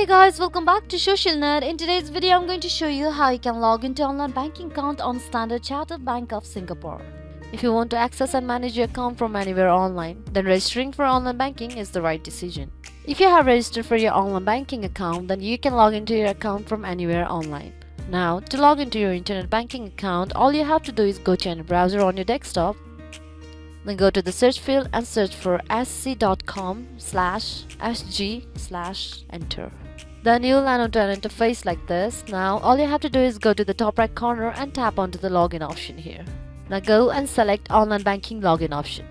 Hey guys, welcome back to Social Nerd. In today's video, I'm going to show you how you can log into online banking account on Standard Chartered Bank of Singapore. If you want to access and manage your account from anywhere online, then registering for online banking is the right decision. If you have registered for your online banking account, then you can log into your account from anywhere online. Now, to log into your internet banking account, all you have to do is go to any browser on your desktop. Then go to the search field and search for sc.com/sg/enter. Then you'll land onto an interface like this. Now all you have to do is go to the top right corner and tap onto the login option here. Now go and select online banking login option.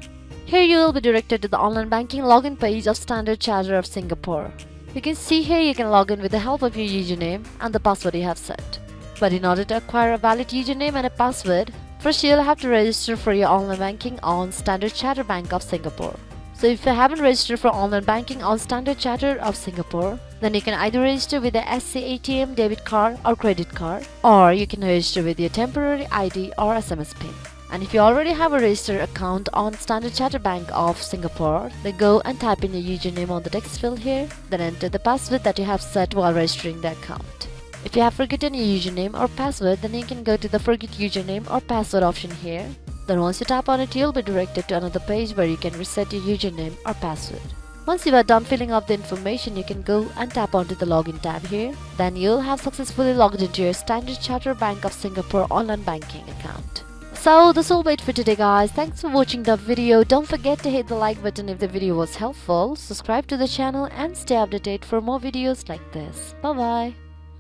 Here you will be directed to the online banking login page of Standard Chartered of Singapore. You can see here you can log in with the help of your username and the password you have set. But in order to acquire a valid username and a password, first, you'll have to register for your online banking on Standard Chartered Bank of Singapore. So if you haven't registered for online banking on Standard Chartered of Singapore, then you can either register with the SC ATM debit card or credit card, or you can register with your temporary ID or SMS PIN. And if you already have a registered account on Standard Chartered Bank of Singapore, then go and type in your username on the text field here, then enter the password that you have set while registering the account. If you have forgotten your username or password, then you can go to the forget username or password option here. Then once you tap on it, you'll be directed to another page where you can reset your username or password. Once you are done filling up the information, you can go and tap onto the login tab here. Then you'll have successfully logged into your Standard Chartered Bank of Singapore online banking account. So that's all for today guys. Thanks for watching the video. Don't forget to hit the like button if the video was helpful. Subscribe to the channel and stay updated for more videos like this. Bye bye.